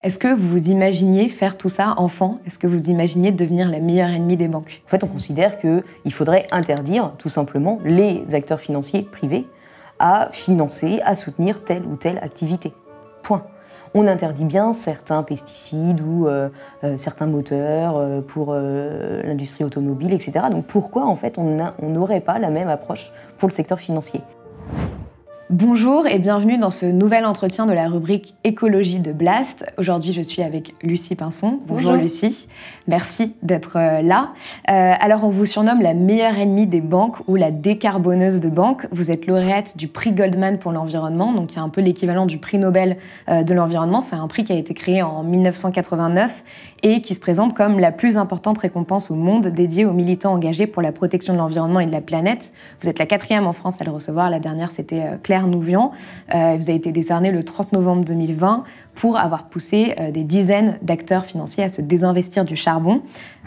Est-ce que vous imaginiez faire tout ça enfant? Est-ce que vous imaginiez devenir la meilleure ennemie des banques? En fait, on considère qu'il faudrait interdire, tout simplement, les acteurs financiers privés à financer, à soutenir telle ou telle activité. Point. On interdit bien certains pesticides ou certains moteurs pour l'industrie automobile, etc. Donc pourquoi, en fait, on n'aurait pas la même approche pour le secteur financier ? Bonjour et bienvenue dans ce nouvel entretien de la rubrique écologie de Blast. Aujourd'hui, je suis avec Lucie Pinson. Bonjour Lucie, merci d'être là. Alors, on vous surnomme la meilleure ennemie des banques ou la décarboneuse de banques. Vous êtes lauréate du prix Goldman pour l'environnement, donc il y a un peu l'équivalent du prix Nobel de l'environnement. C'est un prix qui a été créé en 1989 et qui se présente comme la plus importante récompense au monde dédiée aux militants engagés pour la protection de l'environnement et de la planète. Vous êtes la 4e en France à le recevoir. La dernière, c'était Claire Nouvian. Vous avez été décerné le 30 novembre 2020 pour avoir poussé des dizaines d'acteurs financiers à se désinvestir du charbon.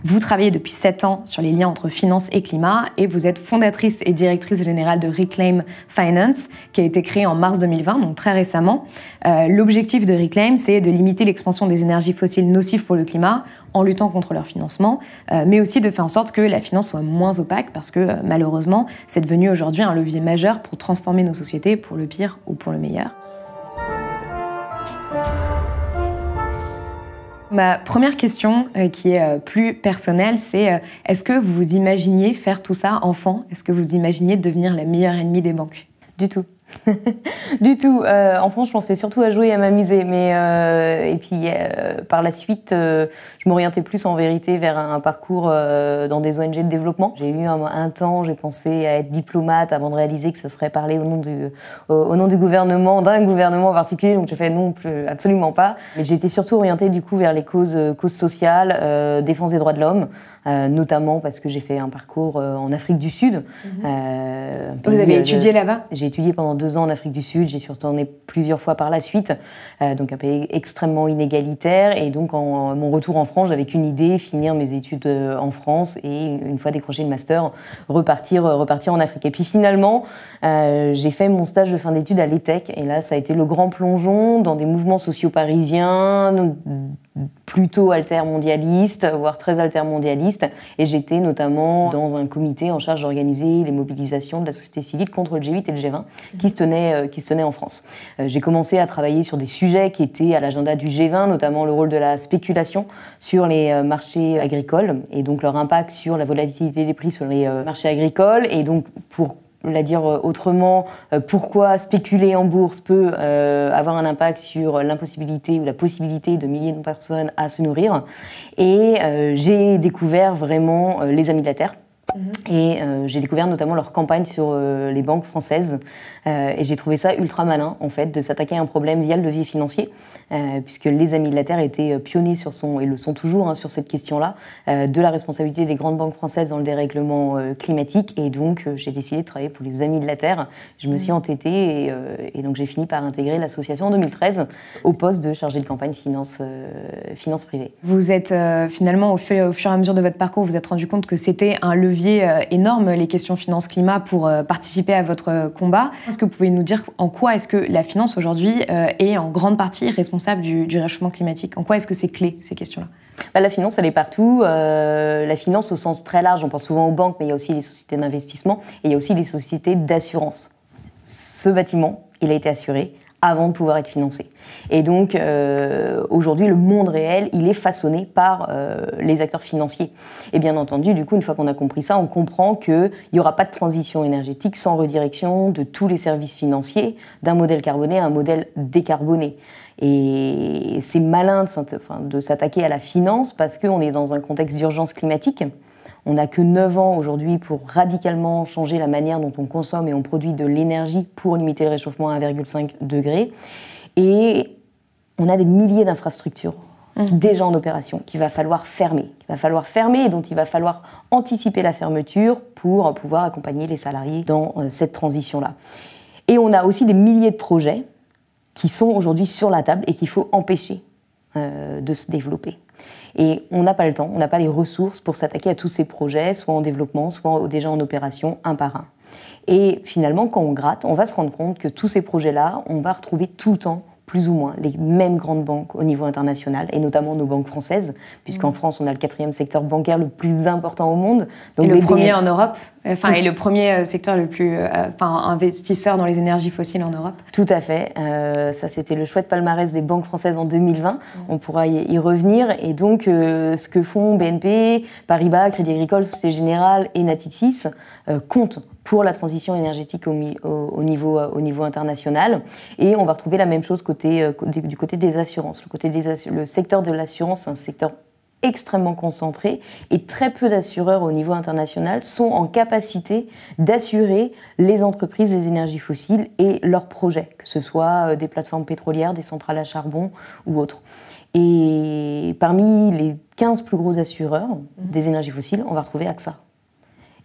Vous travaillez depuis 7 ans sur les liens entre finance et climat et vous êtes fondatrice et directrice générale de Reclaim Finance, qui a été créée en mars 2020, donc très récemment. L'objectif de Reclaim, c'est de limiter l'expansion des énergies fossiles nocives pour le climat en luttant contre leur financement, mais aussi de faire en sorte que la finance soit moins opaque parce que malheureusement, c'est devenu aujourd'hui un levier majeur pour transformer nos sociétés pour le pire ou pour le meilleur. Ma première question, qui est plus personnelle, c'est est-ce que vous imaginiez faire tout ça enfant? Est-ce que vous imaginiez devenir la meilleure ennemie des banques? Du tout. Du tout. Enfant, je pensais surtout à jouer et à m'amuser. Et puis, par la suite, je m'orientais plus en vérité vers un parcours dans des ONG de développement. J'ai eu un temps, j'ai pensé à être diplomate avant de réaliser que ça serait parler au nom du gouvernement, d'un gouvernement en particulier. Donc j'ai fait non, absolument pas. Mais j'ai été surtout orientée du coup vers les causes sociales, défense des droits de l'homme, notamment parce que j'ai fait un parcours en Afrique du Sud. Vous avez étudié là-bas? J'ai étudié pendant 2 ans en Afrique du Sud, j'y suis retournée plusieurs fois par la suite, donc un pays extrêmement inégalitaire. Et donc, mon retour en France, j'avais qu'une idée, finir mes études en France et une fois décroché le master, repartir en Afrique. Et puis finalement, j'ai fait mon stage de fin d'études à l'ETEC. Et là, ça a été le grand plongeon dans des mouvements sociaux parisiens, plutôt altermondialistes, voire très altermondialistes. Et j'étais notamment dans un comité en charge d'organiser les mobilisations de la société civile contre le G8 et le G20 qui se tenaient en France. J'ai commencé à travailler sur des sujets qui étaient à l'agenda du G20, notamment le rôle de la spéculation sur les marchés agricoles et donc leur impact sur la volatilité des prix sur les marchés agricoles. Et donc, pour la dire autrement, pourquoi spéculer en bourse peut avoir un impact sur l'impossibilité ou la possibilité de milliers de personnes à se nourrir. Et j'ai découvert vraiment les Amis de la Terre. Et j'ai découvert notamment leur campagne sur les banques françaises et j'ai trouvé ça ultra malin en fait de s'attaquer à un problème via le levier financier puisque les Amis de la Terre étaient pionniers et le sont toujours sur cette question-là de la responsabilité des grandes banques françaises dans le dérèglement climatique et donc j'ai décidé de travailler pour les Amis de la Terre. Je me suis entêtée et donc j'ai fini par intégrer l'association en 2013 au poste de chargée de campagne finance privée. Vous êtes finalement au fur et à mesure de votre parcours, vous vous êtes rendu compte que c'était un levier énorme, les questions finance-climat, pour participer à votre combat. Est-ce que vous pouvez nous dire en quoi est-ce que la finance aujourd'hui est en grande partie responsable du réchauffement climatique? En quoi est-ce que c'est clé, ces questions-là? La finance, elle est partout. La finance au sens très large, on pense souvent aux banques, mais il y a aussi les sociétés d'investissement et il y a aussi les sociétés d'assurance. Ce bâtiment, il a été assuré avant de pouvoir être financé. Et donc, aujourd'hui, le monde réel, il est façonné par les acteurs financiers. Et bien entendu, du coup, une fois qu'on a compris ça, on comprend qu'il n'y aura pas de transition énergétique sans redirection de tous les services financiers d'un modèle carboné à un modèle décarboné. Et c'est malin de s'attaquer à la finance parce qu'on est dans un contexte d'urgence climatique. On n'a que 9 ans aujourd'hui pour radicalement changer la manière dont on consomme et on produit de l'énergie pour limiter le réchauffement à 1,5 degré. Et on a des milliers d'infrastructures déjà en opération qu'il va falloir fermer. Et dont il va falloir anticiper la fermeture pour pouvoir accompagner les salariés dans cette transition-là. Et on a aussi des milliers de projets qui sont aujourd'hui sur la table et qu'il faut empêcher de se développer. Et on n'a pas le temps, on n'a pas les ressources pour s'attaquer à tous ces projets, soit en développement, soit déjà en opération, un par un. Et finalement, quand on gratte, on va se rendre compte que tous ces projets-là, on va retrouver tout le temps plus ou moins les mêmes grandes banques au niveau international, et notamment nos banques françaises, puisqu'en France, on a le 4e secteur bancaire le plus important au monde. Donc et le premier en Europe, et le premier secteur le plus investisseur dans les énergies fossiles en Europe. Tout à fait. Ça, c'était le chouette palmarès des banques françaises en 2020. On pourra y revenir. Et donc, ce que font BNP, Paribas, Crédit Agricole, Société Générale et Natixis comptent pour la transition énergétique au niveau international. Et on va retrouver la même chose du côté des assurances. Le secteur de l'assurance, c'est un secteur extrêmement concentré et très peu d'assureurs au niveau international sont en capacité d'assurer les entreprises des énergies fossiles et leurs projets, que ce soit des plateformes pétrolières, des centrales à charbon ou autres. Et parmi les 15 plus gros assureurs des énergies fossiles, on va retrouver AXA.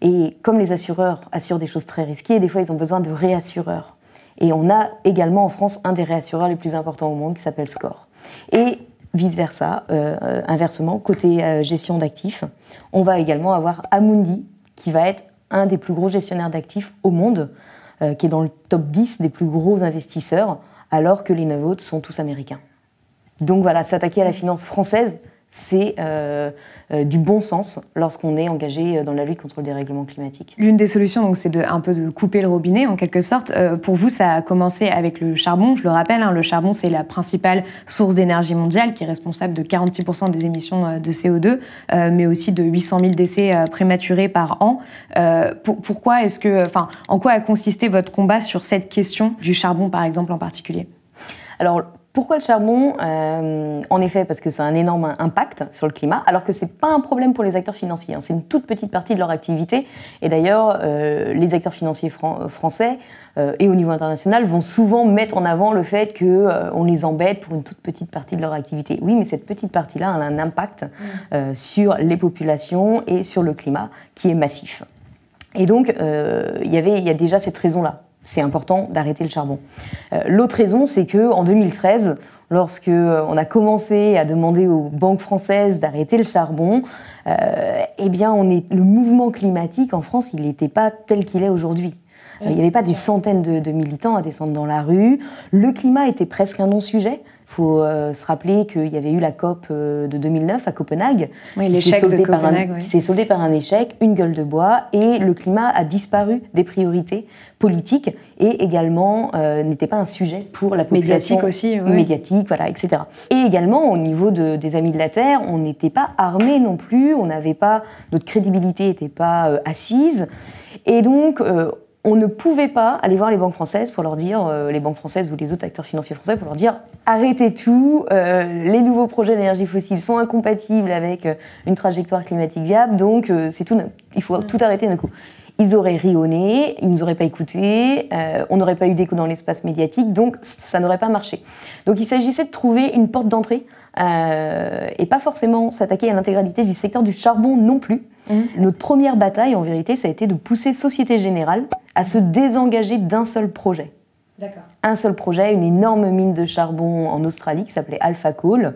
Et comme les assureurs assurent des choses très risquées, des fois ils ont besoin de réassureurs. Et on a également en France un des réassureurs les plus importants au monde qui s'appelle SCOR. Et vice-versa, inversement, côté gestion d'actifs, on va également avoir Amundi, qui va être un des plus gros gestionnaires d'actifs au monde, qui est dans le top 10 des plus gros investisseurs, alors que les 9 autres sont tous américains. Donc voilà, s'attaquer à la finance française, c'est du bon sens lorsqu'on est engagé dans la lutte contre le dérèglement climatique. L'une des solutions, c'est un peu de couper le robinet, en quelque sorte. Pour vous, ça a commencé avec le charbon. Je le rappelle, le charbon, c'est la principale source d'énergie mondiale qui est responsable de 46% des émissions de CO2, mais aussi de 800 000 décès prématurés par an. Pourquoi en quoi a consisté votre combat sur cette question du charbon, par exemple, en particulier ? Alors, pourquoi le charbon ? En effet, parce que ça a un énorme impact sur le climat, alors que ce n'est pas un problème pour les acteurs financiers. C'est une toute petite partie de leur activité. Et d'ailleurs, les acteurs financiers français et au niveau international vont souvent mettre en avant le fait qu'on les embête pour une toute petite partie de leur activité. Oui, mais cette petite partie-là a un impact sur les populations et sur le climat qui est massif. Et donc, il y a déjà cette raison-là. C'est important d'arrêter le charbon. L'autre raison, c'est qu'en 2013, lorsque on a commencé à demander aux banques françaises d'arrêter le charbon, le mouvement climatique en France, il n'était pas tel qu'il est aujourd'hui. Il n'y avait pas des centaines de militants à descendre dans la rue. Le climat était presque un non-sujet. Il faut se rappeler qu'il y avait eu la COP de 2009 à Copenhague, qui s'est soldée par un échec, une gueule de bois, et le climat a disparu des priorités politiques et également n'était pas un sujet pour la population. Médiatique aussi, oui. Médiatique, voilà, etc. Et également, au niveau des Amis de la Terre, on n'était pas armés non plus, notre crédibilité n'était pas assise. Et donc, on ne pouvait pas aller voir les banques françaises pour leur dire, les banques françaises ou les autres acteurs financiers français pour leur dire arrêtez tout, les nouveaux projets d'énergie fossile sont incompatibles avec une trajectoire climatique viable, donc il faut tout arrêter d'un coup. Ils auraient ri au nez, ils ne nous auraient pas écoutés, on n'aurait pas eu d'écho dans l'espace médiatique, donc ça n'aurait pas marché. Donc il s'agissait de trouver une porte d'entrée et pas forcément s'attaquer à l'intégralité du secteur du charbon non plus. Notre première bataille, en vérité, ça a été de pousser Société Générale à se désengager d'un seul projet. D'accord. Un seul projet, une énorme mine de charbon en Australie qui s'appelait Alpha Coal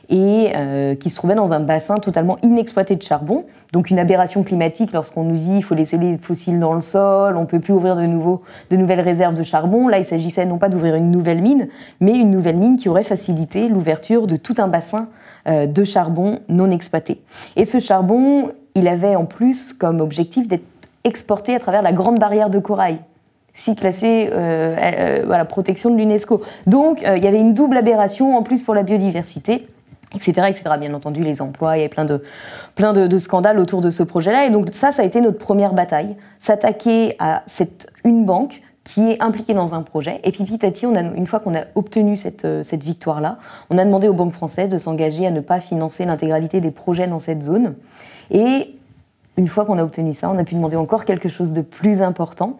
et qui se trouvait dans un bassin totalement inexploité de charbon. Donc une aberration climatique lorsqu'on nous dit qu'il faut laisser les fossiles dans le sol, on ne peut plus ouvrir de nouvelles réserves de charbon. Là, il s'agissait non pas d'ouvrir une nouvelle mine, mais une nouvelle mine qui aurait facilité l'ouverture de tout un bassin de charbon non exploité. Et ce charbon, il avait en plus comme objectif d'être exporté à travers la Grande Barrière de Corail, site classé protection de l'UNESCO. Donc, il y avait une double aberration en plus pour la biodiversité, etc., etc. Bien entendu, les emplois, il y avait plein de scandales autour de ce projet-là. Et donc, ça a été notre première bataille, s'attaquer à une banque qui est impliquée dans un projet. Et puis, petit à petit, une fois qu'on a obtenu cette victoire-là, on a demandé aux banques françaises de s'engager à ne pas financer l'intégralité des projets dans cette zone. Et une fois qu'on a obtenu ça, on a pu demander encore quelque chose de plus important,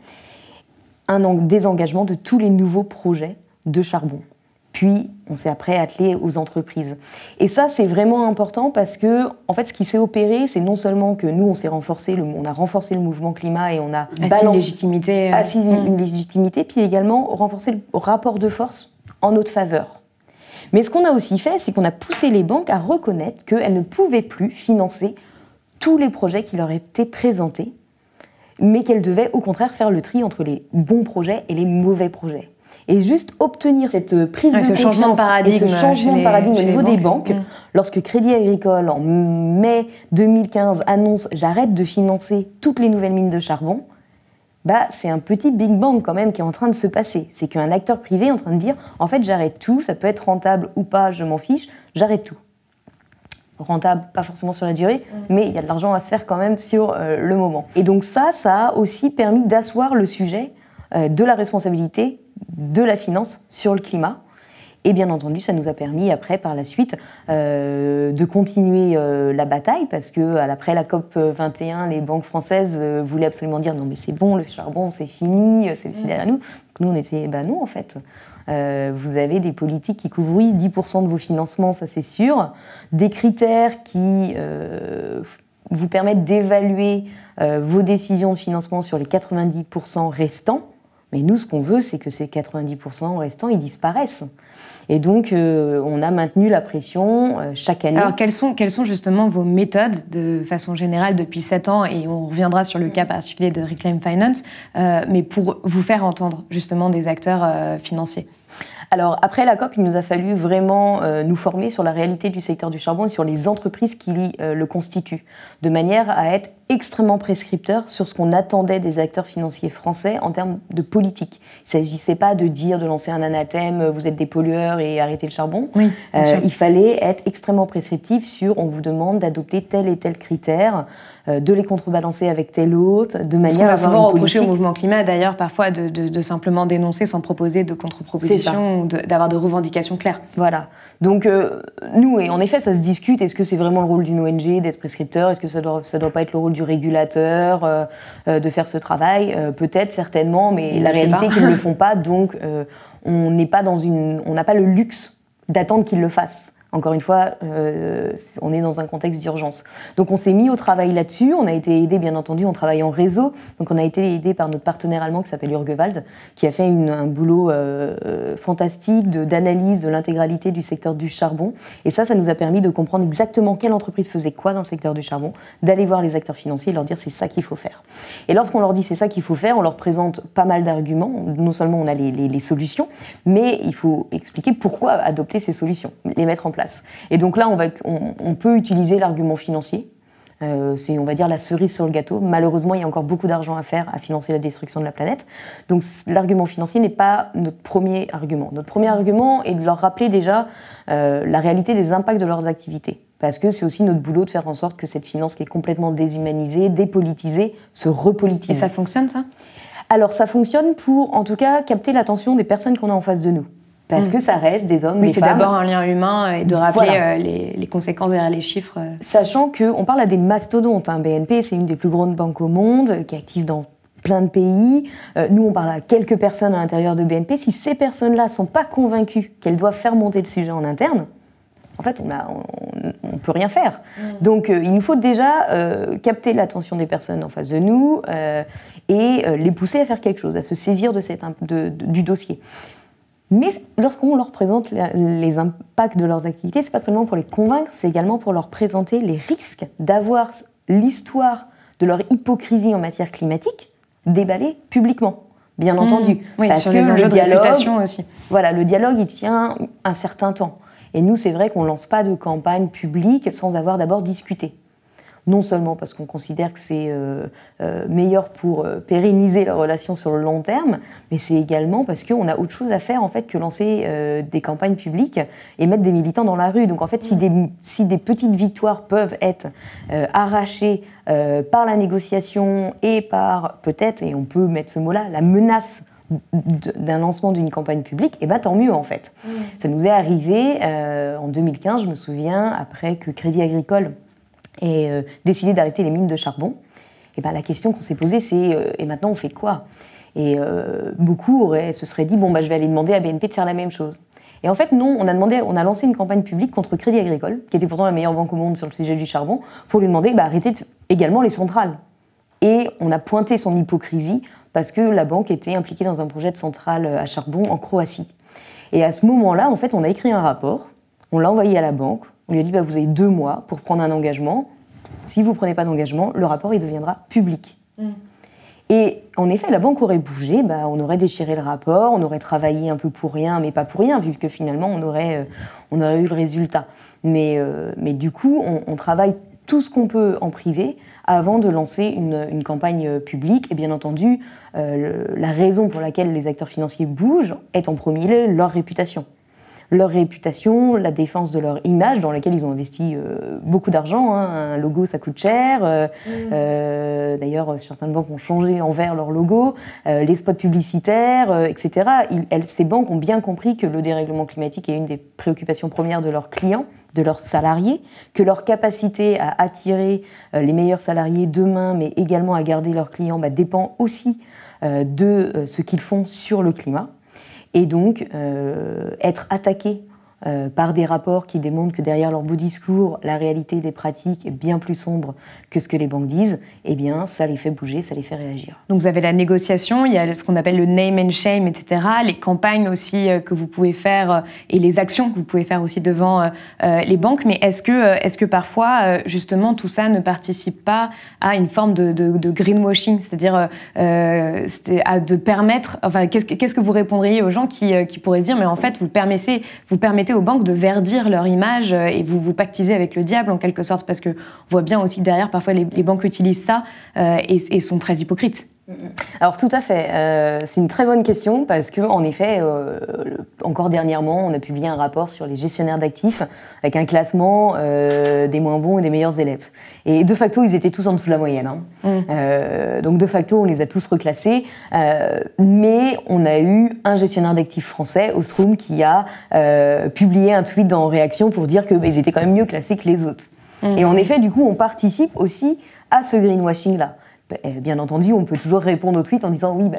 un désengagement de tous les nouveaux projets de charbon. Puis, on s'est après attelé aux entreprises. Et ça, c'est vraiment important parce que, en fait, ce qui s'est opéré, c'est non seulement que nous, on a renforcé le mouvement climat et on a assis une légitimité, puis également renforcé le rapport de force en notre faveur. Mais ce qu'on a aussi fait, c'est qu'on a poussé les banques à reconnaître qu'elles ne pouvaient plus financer tous les projets qui leur étaient présentés, mais qu'elles devaient au contraire faire le tri entre les bons projets et les mauvais projets. Et juste obtenir cette prise de conscience, changement de paradigme, et ce changement de paradigme au niveau des banques, lorsque Crédit Agricole, en mai 2015, annonce « j'arrête de financer toutes les nouvelles mines de charbon », c'est un petit Big Bang quand même qui est en train de se passer. C'est qu'un acteur privé est en train de dire « en fait, j'arrête tout, ça peut être rentable ou pas, je m'en fiche, j'arrête tout ». Rentable, pas forcément sur la durée, mais il y a de l'argent à se faire quand même sur le moment. Et donc ça a aussi permis d'asseoir le sujet de la responsabilité de la finance sur le climat. Et bien entendu, ça nous a permis après, par la suite, de continuer la bataille, parce que après la COP 21, les banques françaises voulaient absolument dire non mais c'est bon, le charbon c'est fini, c'est derrière nous. Donc nous on était non en fait. Vous avez des politiques qui couvrent 10% de vos financements, ça c'est sûr, des critères qui vous permettent d'évaluer vos décisions de financement sur les 90% restants. Mais nous, ce qu'on veut, c'est que ces 90% restants, ils disparaissent. Et donc, on a maintenu la pression chaque année. Alors, quelles sont justement vos méthodes, de façon générale, depuis 7 ans, et on reviendra sur le cas particulier de Reclaim Finance, mais pour vous faire entendre, justement, des acteurs financiers? Alors, après la COP, il nous a fallu vraiment nous former sur la réalité du secteur du charbon et sur les entreprises qui le constituent, de manière à être extrêmement prescripteur sur ce qu'on attendait des acteurs financiers français en termes de politique. Il ne s'agissait pas de dire, de lancer un anathème, vous êtes des pollueurs et arrêtez le charbon. Oui, il fallait être extrêmement prescriptif sur, on vous demande d'adopter tel et tel critère, de les contrebalancer avec tel autre, de manière à avoir une politique. On va souvent reprocher au mouvement climat, d'ailleurs, parfois de simplement dénoncer sans proposer de contre-proposition ou d'avoir de revendications claires. Voilà. Donc, nous, et en effet, ça se discute, est-ce que c'est vraiment le rôle d'une ONG d'être prescripteur? Est-ce que ça doit pas être le rôle du régulateur de faire ce travail? Peut-être, certainement, mais la réalité, qu'ils ne le font pas, donc on n'a pas le luxe d'attendre qu'ils le fassent. Encore une fois, on est dans un contexte d'urgence. Donc on s'est mis au travail là-dessus, on a été aidé bien entendu, on travaille en réseau, donc on a été aidé par notre partenaire allemand qui s'appelle Urgewald, qui a fait un boulot fantastique d'analyse de l'intégralité du secteur du charbon. Et ça nous a permis de comprendre exactement quelle entreprise faisait quoi dans le secteur du charbon, d'aller voir les acteurs financiers et leur dire c'est ça qu'il faut faire. Et lorsqu'on leur dit c'est ça qu'il faut faire, on leur présente pas mal d'arguments. Non seulement on a les solutions, mais il faut expliquer pourquoi adopter ces solutions, les mettre en place. Et donc là, on peut utiliser l'argument financier. C'est, on va dire, la cerise sur le gâteau. Malheureusement, il y a encore beaucoup d'argent à faire à financer la destruction de la planète. Donc l'argument financier n'est pas notre premier argument. Notre premier argument est de leur rappeler déjà la réalité des impacts de leurs activités. Parce que c'est aussi notre boulot de faire en sorte que cette finance qui est complètement déshumanisée, dépolitisée, se repolitise. Et ça fonctionne, ça ? Alors ça fonctionne pour, en tout cas, capter l'attention des personnes qu'on a en face de nous. Parce que ça reste des hommes, des femmes. C'est d'abord un lien humain et de rappeler les conséquences derrière les chiffres. Sachant qu'on parle à des mastodontes. BNP, c'est une des plus grandes banques au monde, qui est active dans plein de pays. Nous, on parle à quelques personnes à l'intérieur de BNP. Si ces personnes-là ne sont pas convaincues qu'elles doivent faire monter le sujet en interne, en fait, on ne peut rien faire. Donc, il nous faut déjà capter l'attention des personnes en face de nous et les pousser à faire quelque chose, à se saisir du dossier. Mais lorsqu'on leur présente les impacts de leurs activités, c'est pas seulement pour les convaincre, c'est également pour leur présenter les risques d'avoir l'histoire de leur hypocrisie en matière climatique déballée publiquement, bien entendu. Oui, parce sur que les enjeux de réputation aussi. Voilà, le dialogue, il tient un certain temps. Et nous, c'est vrai qu'on lance pas de campagne publique sans avoir d'abord discuté. Non seulement parce qu'on considère que c'est meilleur pour pérenniser la relation sur le long terme, mais c'est également parce qu'on a autre chose à faire en fait, que lancer des campagnes publiques et mettre des militants dans la rue. Donc en fait, si des petites victoires peuvent être arrachées par la négociation et par peut-être, et on peut mettre ce mot-là, la menace d'un lancement d'une campagne publique, et tant mieux en fait. Ça nous est arrivé en 2015, je me souviens, après que Crédit Agricole et décidé d'arrêter les mines de charbon, et la question qu'on s'est posée, c'est et maintenant on fait quoi? Et beaucoup se seraient dit je vais aller demander à BNP de faire la même chose. Et en fait non, on a lancé une campagne publique contre Crédit Agricole, qui était pourtant la meilleure banque au monde sur le sujet du charbon, pour lui demander d'arrêter également les centrales. Et on a pointé son hypocrisie parce que la banque était impliquée dans un projet de centrale à charbon en Croatie. Et à ce moment-là, en fait, on a écrit un rapport, on l'a envoyé à la banque. On lui a dit vous avez 2 mois pour prendre un engagement. Si vous ne prenez pas d'engagement, le rapport il deviendra public. Et en effet, la banque aurait bougé, on aurait déchiré le rapport, on aurait travaillé un peu pour rien, mais pas pour rien, vu que finalement on aurait eu le résultat. Mais du coup, on travaille tout ce qu'on peut en privé avant de lancer une campagne publique. Et bien entendu, la raison pour laquelle les acteurs financiers bougent est en premier lieu leur réputation. Leur réputation, la défense de leur image, dans laquelle ils ont investi beaucoup d'argent. Un logo, ça coûte cher. D'ailleurs, certaines banques ont changé envers leur logo. Les spots publicitaires, etc. Ces banques ont bien compris que le dérèglement climatique est une des préoccupations premières de leurs clients, de leurs salariés, que leur capacité à attirer les meilleurs salariés demain, mais également à garder leurs clients, dépend aussi de ce qu'ils font sur le climat. Et donc, être attaqué par des rapports qui démontrent que derrière leur beau discours, la réalité des pratiques est bien plus sombre que ce que les banques disent, eh bien, ça les fait bouger, ça les fait réagir. Donc vous avez la négociation, il y a ce qu'on appelle le name and shame, etc., les campagnes aussi que vous pouvez faire et les actions que vous pouvez faire aussi devant les banques. Mais est-ce que parfois, justement, tout ça ne participe pas à une forme de greenwashing, c'est-à-dire de permettre... Enfin, qu'est-ce que vous répondriez aux gens qui pourraient se dire, mais en fait, vous permettez aux banques de verdir leur image et vous pactisez avec le diable en quelque sorte, parce qu'on voit bien aussi que derrière, parfois les banques utilisent ça et sont très hypocrites. Alors tout à fait, c'est une très bonne question parce que en effet, encore dernièrement, on a publié un rapport sur les gestionnaires d'actifs avec un classement des moins bons et des meilleurs élèves. Et de facto, ils étaient tous en dessous de la moyenne. Donc de facto, on les a tous reclassés, mais on a eu un gestionnaire d'actifs français, Ostrom, qui a publié un tweet en réaction pour dire qu'ils étaient quand même mieux classés que les autres. Et en effet, du coup, on participe aussi à ce greenwashing-là. Bien entendu, on peut toujours répondre au tweet en disant oui,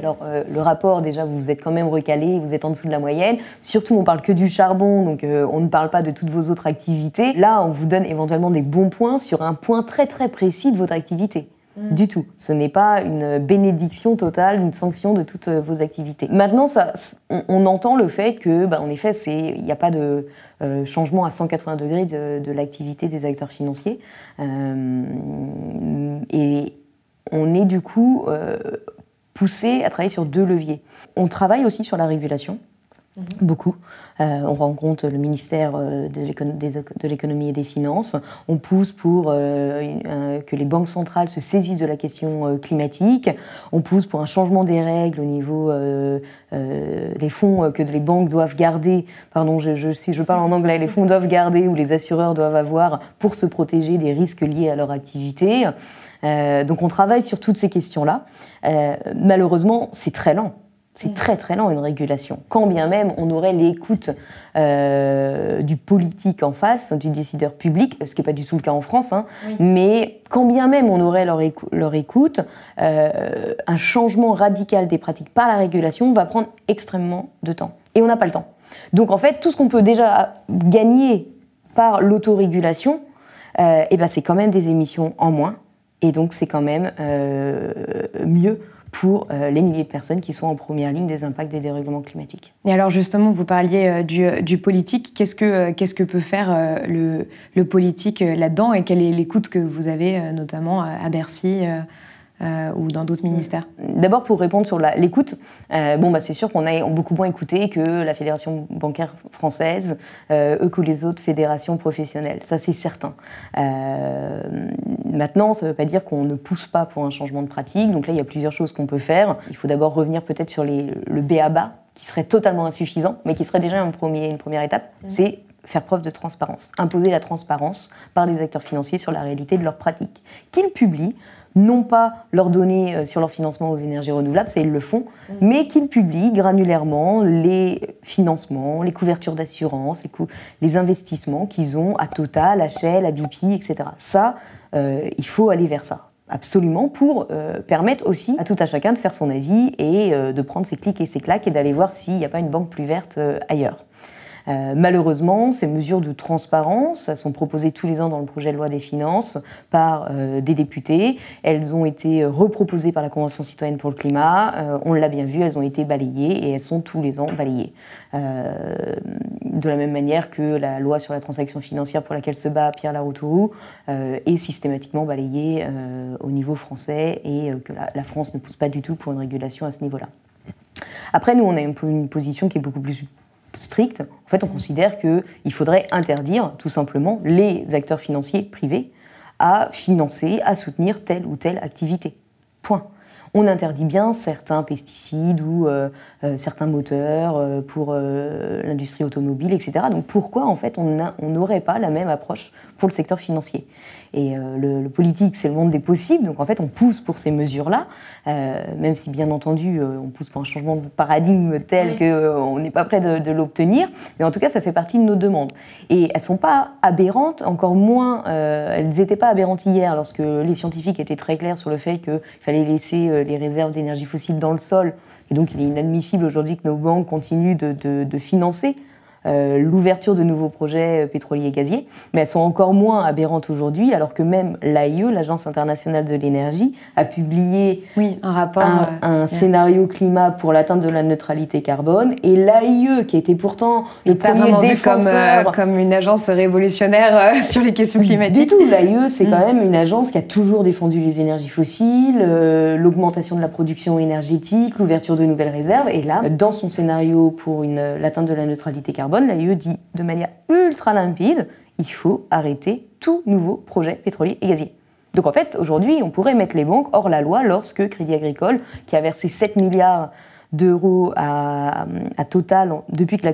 le rapport, déjà, vous êtes quand même recalé, vous êtes en dessous de la moyenne. Surtout, on parle que du charbon, donc on ne parle pas de toutes vos autres activités. Là, on vous donne éventuellement des bons points sur un point très très précis de votre activité. Du tout. Ce n'est pas une bénédiction totale, une sanction de toutes vos activités. Maintenant, on entend le fait que, en effet, il n'y a pas de changement à 180 degrés de l'activité des acteurs financiers. Et on est du coup poussé à travailler sur deux leviers. On travaille aussi sur la régulation, beaucoup. On rencontre le ministère de l'économie et des finances. On pousse pour que les banques centrales se saisissent de la question climatique. On pousse pour un changement des règles au niveau des fonds que les banques doivent garder. Pardon, si je parle en anglais, les fonds doivent garder ou les assureurs doivent avoir pour se protéger des risques liés à leur activité. Donc on travaille sur toutes ces questions-là. Malheureusement, c'est très lent. C'est très très lent une régulation. Quand bien même on aurait l'écoute du politique en face, du décideur public, ce qui n'est pas du tout le cas en France, mais quand bien même on aurait leur écoute, un changement radical des pratiques par la régulation va prendre extrêmement de temps. Et on n'a pas le temps. Donc en fait, tout ce qu'on peut déjà gagner par l'autorégulation, c'est quand même des émissions en moins. Et donc c'est quand même mieux pour les milliers de personnes qui sont en première ligne des impacts des dérèglements climatiques. Et alors justement, vous parliez du politique. Qu'est-ce que peut faire le politique là-dedans et quelle est l'écoute que vous avez notamment à Bercy ou dans d'autres ministères? D'abord, pour répondre sur l'écoute, c'est sûr qu'on a beaucoup moins écouté que la Fédération bancaire française, que les autres fédérations professionnelles. Ça, c'est certain. Maintenant, ça ne veut pas dire qu'on ne pousse pas pour un changement de pratique. Donc là, il y a plusieurs choses qu'on peut faire. Il faut d'abord revenir peut-être sur le b.a.-ba, qui serait totalement insuffisant, mais qui serait déjà une première étape. C'est faire preuve de transparence. Imposer la transparence par les acteurs financiers sur la réalité de leurs pratiques. Qu'ils publient, non pas leurs données sur leur financement aux énergies renouvelables, ça ils le font, mais qu'ils publient granulairement les financements, les couvertures d'assurance, les investissements qu'ils ont à Total, à Shell, à BP, etc. Ça, il faut aller vers ça. Absolument, pour permettre aussi à tout à chacun de faire son avis et de prendre ses clics et ses claques et d'aller voir s'il n'y a pas une banque plus verte ailleurs. Malheureusement, ces mesures de transparence, elles sont proposées tous les ans dans le projet de loi des finances par des députés. Elles ont été reproposées par la Convention citoyenne pour le climat. On l'a bien vu, elles ont été balayées et elles sont tous les ans balayées. de la même manière que la loi sur la transaction financière pour laquelle se bat Pierre Laroutourou est systématiquement balayée au niveau français et que la France ne pousse pas du tout pour une régulation à ce niveau-là. Après, nous, on a une position qui est beaucoup plus stricte. En fait, on considère qu'il faudrait interdire tout simplement les acteurs financiers privés à financer, à soutenir telle ou telle activité. Point. On interdit bien certains pesticides ou certains moteurs pour l'industrie automobile, etc. Donc pourquoi, en fait, on n'aurait pas la même approche pour le secteur financier ? Et le politique, c'est le monde des possibles, donc en fait, on pousse pour ces mesures-là, même si, bien entendu, on pousse pour un changement de paradigme tel qu'on n'est pas prêt de l'obtenir. Mais en tout cas, ça fait partie de nos demandes. Et elles ne sont pas aberrantes, encore moins, elles n'étaient pas aberrantes hier, lorsque les scientifiques étaient très clairs sur le fait qu'il fallait laisser les réserves d'énergie fossile dans le sol. Et donc, il est inadmissible aujourd'hui que nos banques continuent de financer l'ouverture de nouveaux projets pétroliers et gaziers, mais elles sont encore moins aberrantes aujourd'hui, alors que même l'AIE, l'Agence internationale de l'énergie, a publié un rapport, un scénario climat pour l'atteinte de la neutralité carbone, et l'AIE, qui était pourtant le premier défenseur... comme une agence révolutionnaire sur les questions climatiques. Du tout, l'AIE, c'est quand même une agence qui a toujours défendu les énergies fossiles, l'augmentation de la production énergétique, l'ouverture de nouvelles réserves, et là, dans son scénario pour l'atteinte de la neutralité carbone, l'AIE dit de manière ultra limpide, il faut arrêter tout nouveau projet pétrolier et gazier. Donc en fait, aujourd'hui, on pourrait mettre les banques hors la loi lorsque Crédit Agricole, qui a versé 7 milliards d'euros à Total depuis que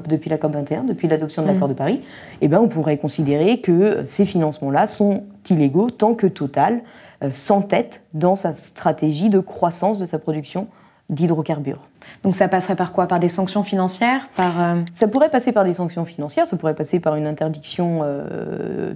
depuis la COP 21, depuis l'adoption de l'accord de Paris, eh ben, on pourrait considérer que ces financements-là sont illégaux tant que Total s'entête dans sa stratégie de croissance de sa production d'hydrocarbures. Donc ça passerait par quoi ? Par des sanctions financières ? Ça pourrait passer par des sanctions financières, ça pourrait passer par une interdiction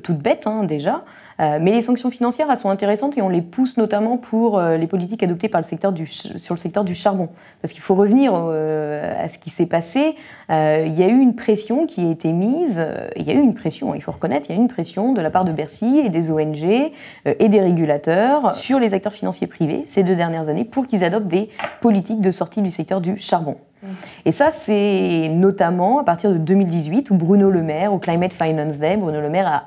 toute bête déjà, mais les sanctions financières, elles sont intéressantes et on les pousse notamment pour les politiques adoptées par sur le secteur du charbon. Parce qu'il faut revenir à ce qui s'est passé. Il y a eu une pression qui a été mise, il y a eu une pression, il faut reconnaître, il y a eu une pression de la part de Bercy et des ONG et des régulateurs sur les acteurs financiers privés ces 2 dernières années pour qu'ils adoptent des politiques de sortie du secteur du charbon. Et ça, c'est notamment à partir de 2018 où Bruno Le Maire, au Climate Finance Day, Bruno Le Maire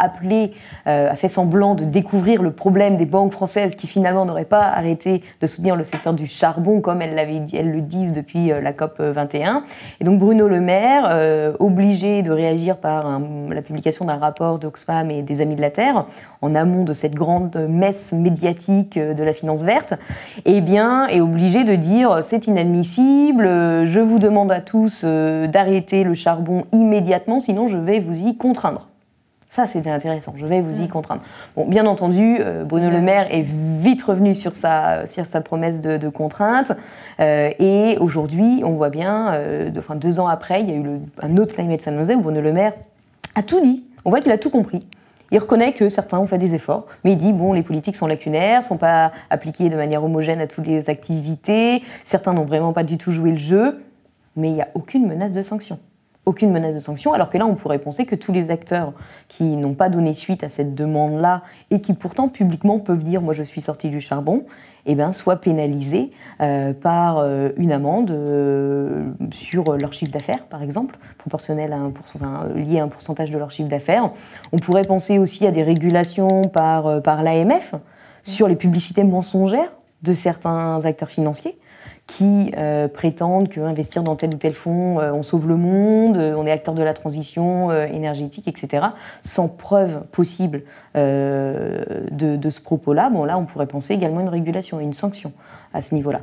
a fait semblant de découvrir le problème des banques françaises qui finalement n'auraient pas arrêté de soutenir le secteur du charbon comme elles le disent depuis la COP 21. Et donc Bruno Le Maire, obligé de réagir par la publication d'un rapport d'Oxfam et des Amis de la Terre, en amont de cette grande messe médiatique de la finance verte, eh bien, est obligé de dire c'est inadmissible, je vous demande à tous d'arrêter le charbon immédiatement, sinon je vais vous y contraindre. Ça, c'était intéressant, je vais vous y contraindre. Bon, bien entendu, Bruno Le Maire est vite revenu sur sa promesse de contrainte. Et aujourd'hui, on voit bien, 2 ans après, il y a eu un autre Climate Finance Day où Bruno Le Maire a tout dit. On voit qu'il a tout compris. Il reconnaît que certains ont fait des efforts, mais il dit, bon, les politiques sont lacunaires, ne sont pas appliquées de manière homogène à toutes les activités, certains n'ont vraiment pas du tout joué le jeu, mais il n'y a aucune menace de sanction. Aucune menace de sanction, alors que là, on pourrait penser que tous les acteurs qui n'ont pas donné suite à cette demande-là et qui pourtant publiquement peuvent dire « moi je suis sorti du charbon », eh bien, soient pénalisés par une amende sur leur chiffre d'affaires, par exemple, proportionnelle à liée à un pourcentage de leur chiffre d'affaires. On pourrait penser aussi à des régulations par l'AMF sur les publicités mensongères de certains acteurs financiers qui prétendent qu'investir dans tel ou tel fonds, on sauve le monde, on est acteur de la transition énergétique, etc., sans preuve possible de ce propos-là. Bon, là, on pourrait penser également une régulation et une sanction à ce niveau-là.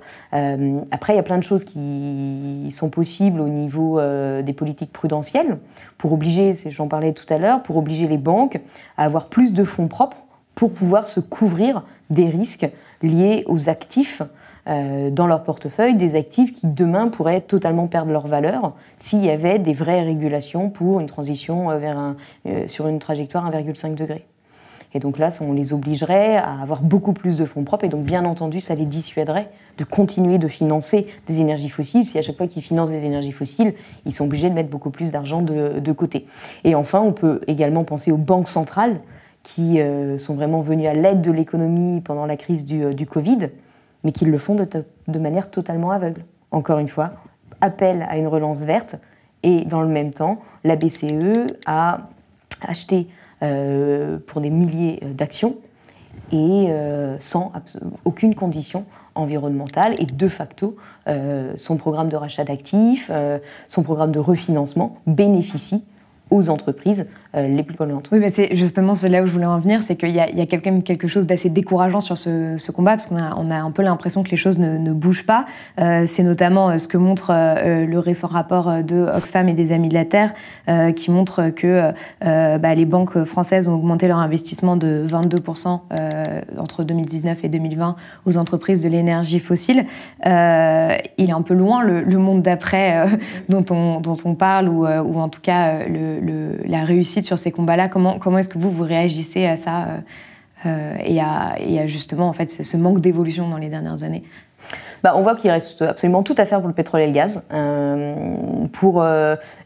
Après, il y a plein de choses qui sont possibles au niveau des politiques prudentielles pour obliger, j'en parlais tout à l'heure, pour obliger les banques à avoir plus de fonds propres pour pouvoir se couvrir des risques liés aux actifs dans leur portefeuille, des actifs qui demain pourraient totalement perdre leur valeur s'il y avait des vraies régulations pour une transition sur une trajectoire 1,5 degré. Et donc là, on les obligerait à avoir beaucoup plus de fonds propres et donc bien entendu, ça les dissuaderait de continuer de financer des énergies fossiles si à chaque fois qu'ils financent des énergies fossiles, ils sont obligés de mettre beaucoup plus d'argent de côté. Et enfin, on peut également penser aux banques centrales qui sont vraiment venues à l'aide de l'économie pendant la crise du Covid, mais qui le font de manière totalement aveugle. Encore une fois, appel à une relance verte Et dans le même temps, la BCE a acheté pour des milliers d'actions et sans aucune condition environnementale. Et de facto, son programme de rachat d'actifs, son programme de refinancement bénéficie aux entreprises les plus polluantes. Oui, c'est là où je voulais en venir, c'est qu'il y a quand même quelque chose d'assez décourageant sur ce combat, parce qu'on a un peu l'impression que les choses ne bougent pas. C'est notamment ce que montre le récent rapport de Oxfam et des Amis de la Terre, qui montre que les banques françaises ont augmenté leur investissement de 22% entre 2019 et 2020 aux entreprises de l'énergie fossile. Il est un peu loin le monde d'après dont on parle, ou en tout cas la réussite sur ces combats-là. Comment est-ce que vous réagissez à ça et à justement en fait, ce manque d'évolution dans les dernières années? On voit qu'il reste absolument tout à faire pour le pétrole et le gaz.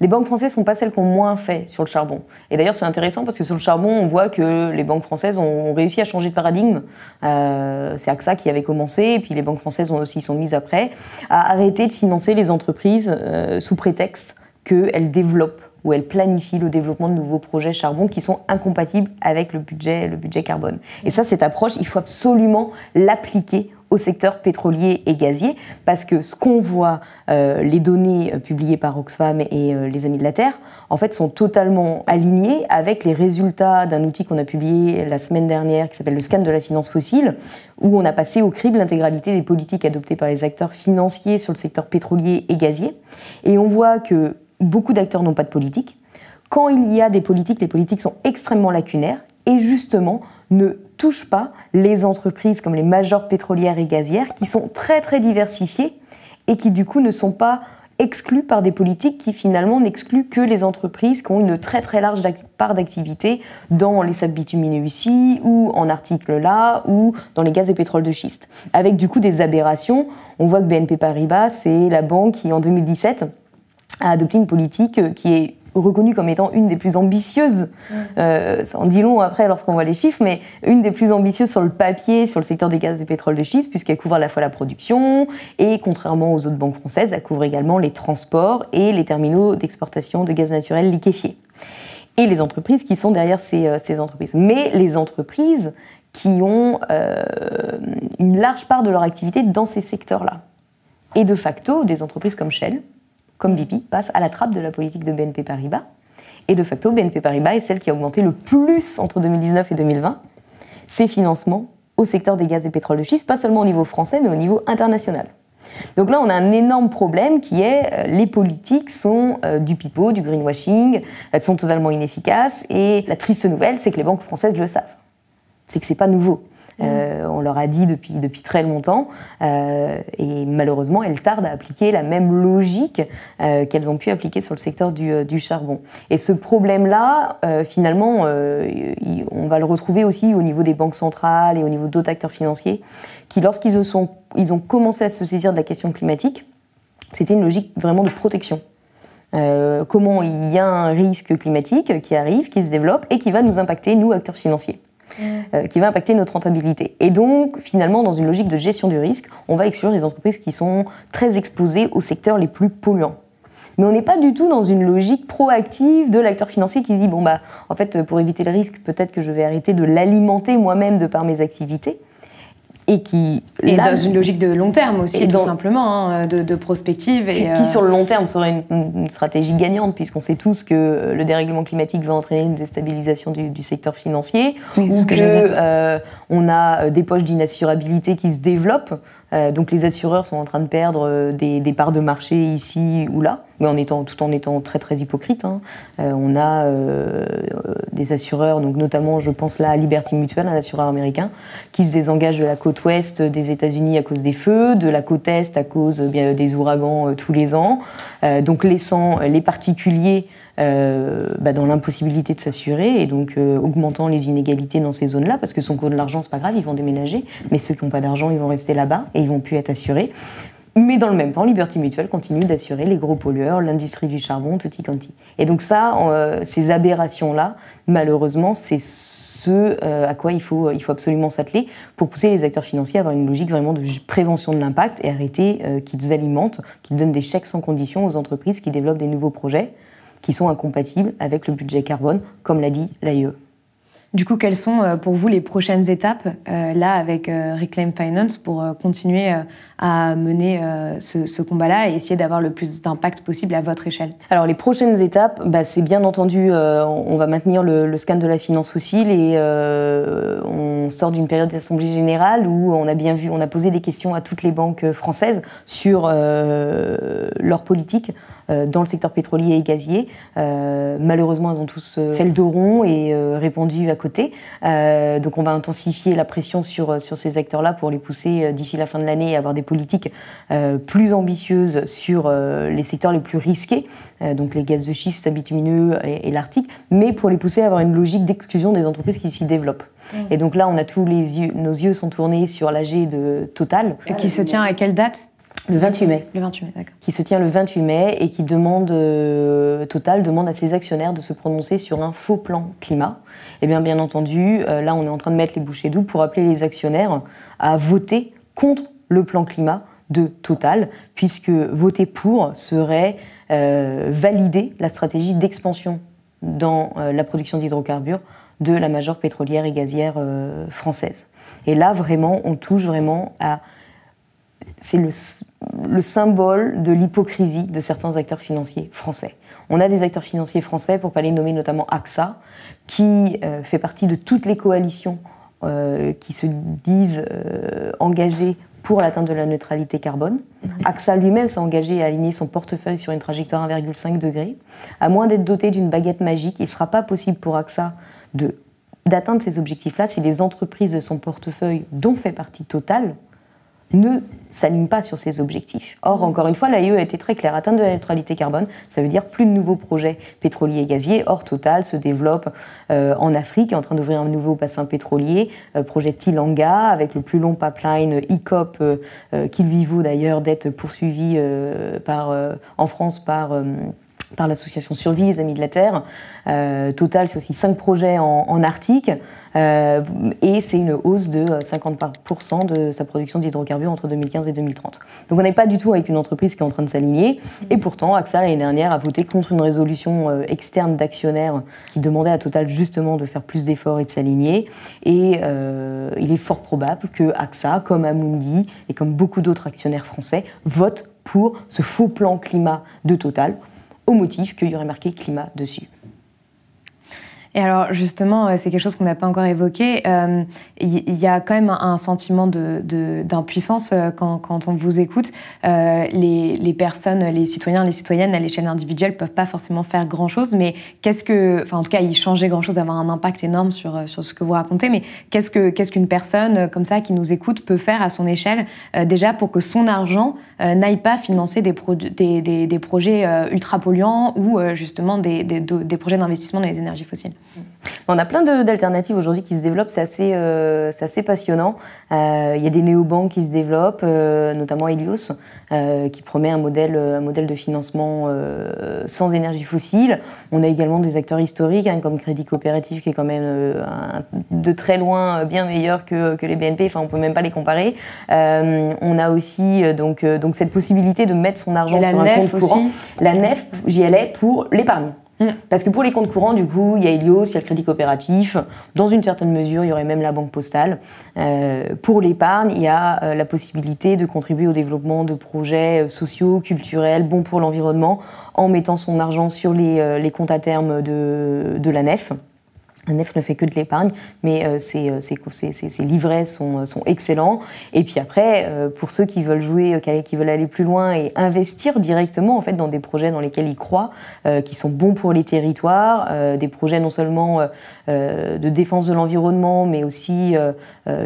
Les banques françaises ne sont pas celles qui ont moins fait sur le charbon. Et d'ailleurs, c'est intéressant parce que sur le charbon, on voit que les banques françaises ont réussi à changer de paradigme. C'est AXA qui avait commencé, et puis les banques françaises aussi sont mises après, à arrêter de financer les entreprises sous prétexte qu'elles développent où elle planifie le développement de nouveaux projets charbon qui sont incompatibles avec le budget carbone. Et ça, cette approche, il faut absolument l'appliquer au secteur pétrolier et gazier, parce que ce qu'on voit, les données publiées par Oxfam et les Amis de la Terre, en fait, sont totalement alignées avec les résultats d'un outil qu'on a publié la semaine dernière, qui s'appelle le scan de la finance fossile, où on a passé au crible l'intégralité des politiques adoptées par les acteurs financiers sur le secteur pétrolier et gazier. Et on voit que beaucoup d'acteurs n'ont pas de politique. Quand il y a des politiques, les politiques sont extrêmement lacunaires et justement ne touchent pas les entreprises comme les majors pétrolières et gazières qui sont très très diversifiées et qui du coup ne sont pas exclues par des politiques qui finalement n'excluent que les entreprises qui ont une très très large part d'activité dans les sables bitumineux ici, ou en articles là, ou dans les gaz et pétroles de schiste. Avec du coup des aberrations. On voit que BNP Paribas, c'est la banque qui en 2017 a adopté une politique qui est reconnue comme étant une des plus ambitieuses, ça en dit long après lorsqu'on voit les chiffres, mais une des plus ambitieuses sur le papier, sur le secteur des gaz et pétroles de schiste, puisqu'elle couvre à la fois la production et, contrairement aux autres banques françaises, elle couvre également les transports et les terminaux d'exportation de gaz naturel liquéfié. Et les entreprises qui sont derrière ces entreprises. Mais les entreprises qui ont une large part de leur activité dans ces secteurs-là. Et de facto, des entreprises comme Shell, comme BP, passent à la trappe de la politique de BNP Paribas. Et de facto, BNP Paribas est celle qui a augmenté le plus entre 2019 et 2020 ses financements au secteur des gaz et pétroles de schiste, pas seulement au niveau français, mais au niveau international. Donc là, on a un énorme problème qui est les politiques sont du pipeau, du greenwashing, elles sont totalement inefficaces. Et la triste nouvelle, c'est que les banques françaises le savent. C'est que c'est pas nouveau. On leur a dit depuis très longtemps, et malheureusement, elles tardent à appliquer la même logique qu'elles ont pu appliquer sur le secteur du charbon. Et ce problème-là, finalement, on va le retrouver aussi au niveau des banques centrales et au niveau d'autres acteurs financiers, qui, lorsqu'ils ont commencé à se saisir de la question climatique, c'était une logique vraiment de protection. Comment il y a un risque climatique qui arrive, qui se développe et qui va nous impacter, nous, acteurs financiers. Qui va impacter notre rentabilité. Et donc, finalement, dans une logique de gestion du risque, on va exclure les entreprises qui sont très exposées aux secteurs les plus polluants. Mais on n'est pas du tout dans une logique proactive de l'acteur financier qui se dit, en fait, pour éviter le risque, peut-être que je vais arrêter de l'alimenter moi-même de par mes activités. Et dans une logique de long terme aussi, tout simplement, de prospective. Qui, sur le long terme, serait une stratégie gagnante, puisqu'on sait tous que le dérèglement climatique va entraîner une déstabilisation du secteur financier, ou qu'on a des poches d'inassurabilité qui se développent. Donc les assureurs sont en train de perdre des parts de marché ici ou là, mais tout en étant très très hypocrites. On a des assureurs, donc notamment je pense là à Liberty Mutual, un assureur américain, qui se désengage de la côte ouest des États-Unis à cause des feux, de la côte est à cause des ouragans tous les ans, donc laissant les particuliers dans l'impossibilité de s'assurer et donc augmentant les inégalités dans ces zones-là, parce que ceux qui ont de l'argent, c'est pas grave, ils vont déménager, mais ceux qui n'ont pas d'argent, ils vont rester là-bas et ils vont plus être assurés. Mais dans le même temps, Liberty Mutual continue d'assurer les gros pollueurs, l'industrie du charbon, tutti quanti. Et donc ça, ces aberrations-là, malheureusement, c'est ce à quoi il faut absolument s'atteler pour pousser les acteurs financiers à avoir une logique vraiment de prévention de l'impact et arrêter qu'ils alimentent, qu'ils donnent des chèques sans condition aux entreprises qui développent des nouveaux projets qui sont incompatibles avec le budget carbone, comme l'a dit l'AIE. Du coup, quelles sont pour vous les prochaines étapes là avec Reclaim Finance pour continuer à mener ce combat-là et essayer d'avoir le plus d'impact possible à votre échelle? Alors les prochaines étapes, c'est bien entendu, on va maintenir le scan de la finance fossile et on sort d'une période d'assemblée générale où on a posé des questions à toutes les banques françaises sur leur politique dans le secteur pétrolier et gazier. Malheureusement, elles ont tous fait le dos rond et répondu à côté. Donc on va intensifier la pression sur ces acteurs-là pour les pousser d'ici la fin de l'année et avoir des politiques plus ambitieuses sur les secteurs les plus risqués, donc les gaz de schiste, sables bitumineux et l'Arctique, mais pour les pousser à avoir une logique d'exclusion des entreprises qui s'y développent. Et donc là, on a nos yeux sont tournés sur l'AG de Total. Qui se tient à quelle date ? Le 28 mai. Le 28 mai, d'accord. Qui se tient le 28 mai et qui Total demande à ses actionnaires de se prononcer sur un faux plan climat. Et bien entendu, là on est en train de mettre les bouchées doubles pour appeler les actionnaires à voter contre le plan climat de Total, puisque voter pour serait valider la stratégie d'expansion dans la production d'hydrocarbures de la major pétrolière et gazière française. Et là vraiment, on touche vraiment à... C'est le symbole de l'hypocrisie de certains acteurs financiers français. On a des acteurs financiers français, pour ne pas les nommer, notamment AXA, qui fait partie de toutes les coalitions qui se disent engagées pour l'atteinte de la neutralité carbone. AXA lui-même s'est engagé à aligner son portefeuille sur une trajectoire 1,5 degré. À moins d'être doté d'une baguette magique, il ne sera pas possible pour AXA d'atteindre ces objectifs-là si les entreprises de son portefeuille, dont fait partie Total, ne s'aligne pas sur ces objectifs. Or, encore une fois, l'AIE a été très claire. Atteindre de la neutralité carbone, ça veut dire plus de nouveaux projets pétroliers et gaziers. Or, Total se développe en Afrique, est en train d'ouvrir un nouveau bassin pétrolier, projet Tilanga, avec le plus long pipeline ICOP, qui lui vaut d'ailleurs d'être poursuivi en France par l'association Survie, les Amis de la Terre. Total, c'est aussi 5 projets en Arctique, et c'est une hausse de 50% de sa production d'hydrocarbures entre 2015 et 2030. Donc on n'est pas du tout avec une entreprise qui est en train de s'aligner, et pourtant AXA l'année dernière a voté contre une résolution externe d'actionnaires qui demandait à Total justement de faire plus d'efforts et de s'aligner, et il est fort probable que AXA, comme Amundi et comme beaucoup d'autres actionnaires français, votent pour ce faux plan climat de Total, au motif qu'il y aurait marqué climat dessus. Et alors justement, c'est quelque chose qu'on n'a pas encore évoqué, il y a quand même un sentiment d'impuissance quand on vous écoute. Les personnes, les citoyens, les citoyennes à l'échelle individuelle ne peuvent pas forcément faire grand-chose, mais en tout cas, y changer grand-chose, avoir un impact énorme sur ce que vous racontez, mais qu'est-ce qu'une personne comme ça qui nous écoute peut faire à son échelle, déjà pour que son argent n'aille pas financer des projets ultra polluants ou justement des projets d'investissement dans les énergies fossiles? On a plein d'alternatives aujourd'hui qui se développent, c'est assez passionnant. Il y a des néobanques qui se développent, notamment Helios, qui promet un modèle de financement sans énergie fossile. On a également des acteurs historiques, comme Crédit Coopératif, qui est quand même de très loin bien meilleur que les BNP, enfin on ne peut même pas les comparer. On a aussi donc cette possibilité de mettre son argent sur un compte courant. La NEF, j'y allais pour l'épargne. Parce que pour les comptes courants, du coup, il y a Helios, il y a le Crédit Coopératif. Dans une certaine mesure, il y aurait même la Banque Postale. Pour l'épargne, il y a la possibilité de contribuer au développement de projets sociaux, culturels, bons pour l'environnement, en mettant son argent sur les comptes à terme de la NEF. La NEF ne fait que de l'épargne, mais ses livrets sont excellents. Et puis après, pour ceux qui veulent qui veulent aller plus loin et investir directement en fait dans des projets dans lesquels ils croient, qui sont bons pour les territoires, des projets non seulement de défense de l'environnement, mais aussi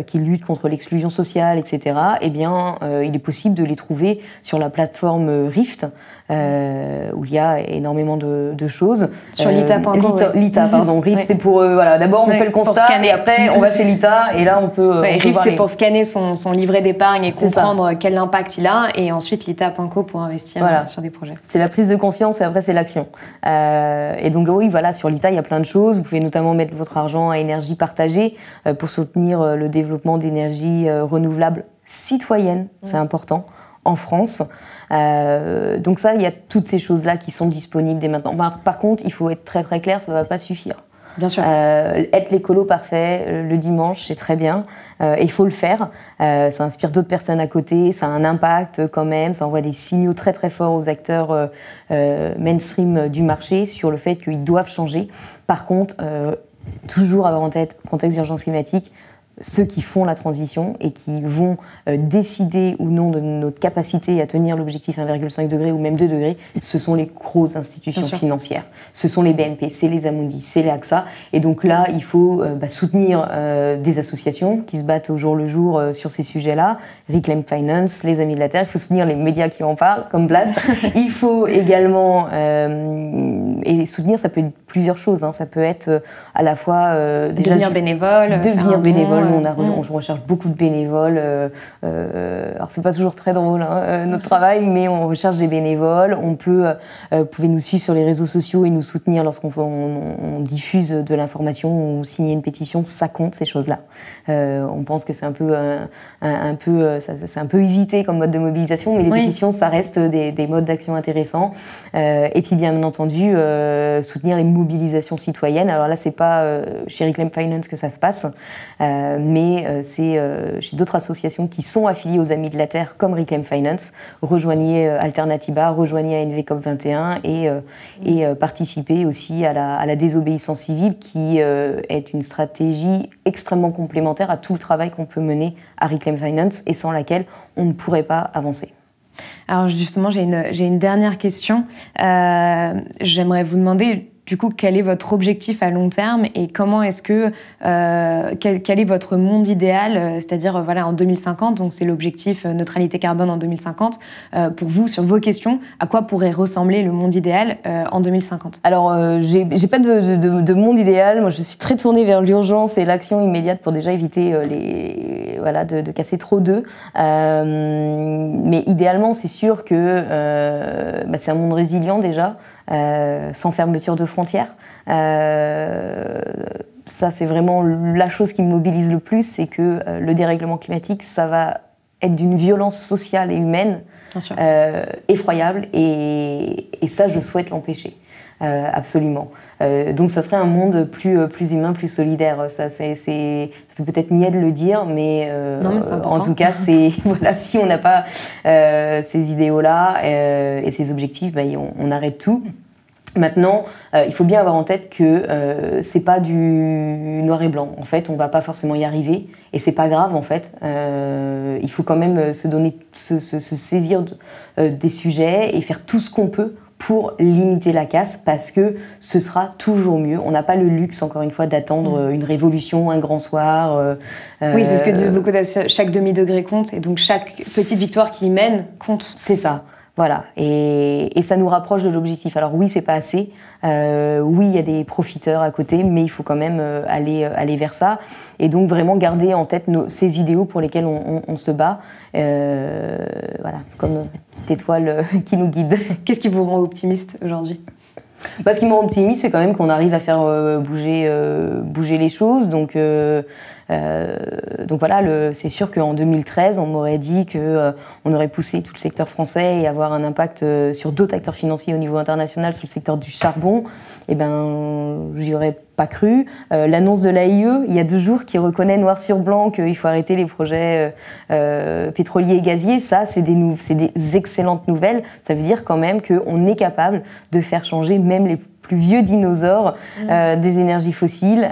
qui luttent contre l'exclusion sociale, etc. Eh bien, il est possible de les trouver sur la plateforme Rift, où il y a énormément de choses. Sur lita.com. Lita, pardon. Rift, c'est pour voilà, d'abord on fait le constat et après on va chez l'ITA et là on peut. RIF, c'est pour scanner son livret d'épargne et comprendre quel impact il a, et ensuite l'ITA.co pour investir sur des projets. C'est la prise de conscience et après c'est l'action. Et donc oui, voilà, sur l'ITA il y a plein de choses. Vous pouvez notamment mettre votre argent à énergie partagée pour soutenir le développement d'énergie renouvelable citoyenne, c'est important, en France. Donc ça, il y a toutes ces choses-là qui sont disponibles dès maintenant. Par contre, il faut être très très clair, ça ne va pas suffire. Bien sûr. Être l'écolo parfait le dimanche, c'est très bien. Et il faut le faire. Ça inspire d'autres personnes à côté, ça a un impact quand même, ça envoie des signaux très très forts aux acteurs mainstream du marché sur le fait qu'ils doivent changer. Par contre, toujours avoir en tête, contexte d'urgence climatique, ceux qui font la transition et qui vont décider ou non de notre capacité à tenir l'objectif 1,5 degré ou même 2 degrés, ce sont les grosses institutions financières. Ce sont les BNP, c'est les Amundi, c'est les AXA. Et donc là, il faut soutenir des associations qui se battent au jour le jour sur ces sujets-là. Reclaim Finance, les Amis de la Terre. Il faut soutenir les médias qui en parlent, comme Blast. Il faut également... et soutenir, ça peut être plusieurs choses. Ça peut être à la fois... devenir bénévole. Devenir bénévole. On recherche beaucoup de bénévoles. Alors c'est pas toujours très drôle notre travail, mais on recherche des bénévoles. Vous pouvez nous suivre sur les réseaux sociaux et nous soutenir lorsqu'on diffuse de l'information ou signer une pétition. Ça compte, ces choses-là. On pense que c'est un peu usité comme mode de mobilisation, mais les pétitions, ça reste des modes d'action intéressants. Et puis bien entendu, soutenir les mobilisations citoyennes. Alors là, c'est pas chez Reclaim Finance que ça se passe. Mais c'est chez d'autres associations qui sont affiliées aux Amis de la Terre, comme Reclaim Finance. Rejoignez Alternatiba, rejoignez ANV COP21 et participez aussi à la désobéissance civile, qui est une stratégie extrêmement complémentaire à tout le travail qu'on peut mener à Reclaim Finance et sans laquelle on ne pourrait pas avancer. Alors justement, j'ai une dernière question. J'aimerais vous demander... Du coup, quel est votre objectif à long terme et comment est-ce que quel est votre monde idéal, c'est-à-dire voilà en 2050, donc c'est l'objectif neutralité carbone en 2050. Pour vous, sur vos questions, à quoi pourrait ressembler le monde idéal en 2050? Alors, j'ai pas de monde idéal. Moi, je suis très tournée vers l'urgence et l'action immédiate pour déjà éviter de casser trop d'œufs. Mais idéalement, c'est sûr que c'est un monde résilient déjà. Sans fermeture de frontières. Ça, c'est vraiment la chose qui me mobilise le plus, c'est que le dérèglement climatique, ça va être d'une violence sociale et humaine effroyable, et ça, je souhaite l'empêcher. Absolument. Donc ça serait un monde plus humain, plus solidaire. Ça fait peut-être niais de le dire, mais en tout cas, voilà, si on n'a pas ces idéaux-là et ces objectifs, on arrête tout. Maintenant, il faut bien avoir en tête que c'est pas du noir et blanc. En fait, on va pas forcément y arriver, et c'est pas grave en fait. Il faut quand même se saisir des sujets et faire tout ce qu'on peut pour limiter la casse, parce que ce sera toujours mieux. On n'a pas le luxe, encore une fois, d'attendre une révolution, un grand soir. Oui, c'est ce que disent beaucoup. Chaque demi-degré compte, et donc chaque petite victoire qui y mène compte. C'est ça. Voilà, et ça nous rapproche de l'objectif. Alors oui, c'est pas assez. Oui, il y a des profiteurs à côté, mais il faut quand même aller vers ça. Et donc vraiment garder en tête ces idéaux pour lesquels on se bat. Voilà, comme une petite étoile qui nous guide. Qu'est-ce qui vous rend optimiste aujourd'hui ? Ce qui me rend optimiste, c'est quand même qu'on arrive à faire bouger les choses. Donc voilà, c'est sûr qu'en 2013, on m'aurait dit qu'on aurait poussé tout le secteur français et avoir un impact sur d'autres acteurs financiers au niveau international sur le secteur du charbon. Eh ben, j'y aurais pas cru. L'annonce de l'AIE, il y a 2 jours, qui reconnaît noir sur blanc qu'il faut arrêter les projets pétroliers et gaziers, ça, c'est des excellentes nouvelles. Ça veut dire quand même qu'on est capable de faire changer même les plus vieux dinosaures des énergies fossiles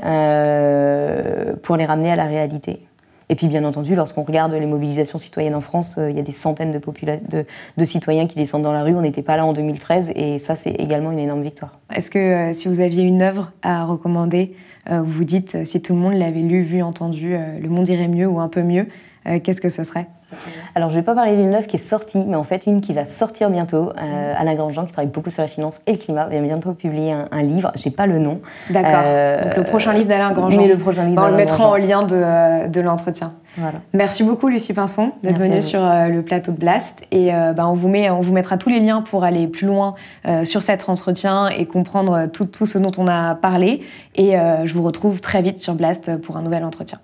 pour les ramener à la réalité. Et puis bien entendu, lorsqu'on regarde les mobilisations citoyennes en France, il y a des centaines de citoyens qui descendent dans la rue. On n'était pas là en 2013, et ça, c'est également une énorme victoire. Est-ce que si vous aviez une œuvre à recommander, vous vous dites, si tout le monde l'avait lu, vu, entendu, le monde irait mieux ou un peu mieux, qu'est-ce que ce serait? Alors, je ne vais pas parler d'une œuvre qui est sortie, mais en fait, une qui va sortir bientôt. Alain Grandjean, qui travaille beaucoup sur la finance et le climat, va bientôt publier un livre. Je n'ai pas le nom. D'accord. Donc, le prochain livre d'Alain Grandjean. Mais le prochain livre on le mettra Grandjean. en lien de l'entretien. Voilà. Merci beaucoup, Lucie Pinson, d'être venue sur le plateau de Blast. Et on vous mettra tous les liens pour aller plus loin sur cet entretien et comprendre tout ce dont on a parlé. Et je vous retrouve très vite sur Blast pour un nouvel entretien.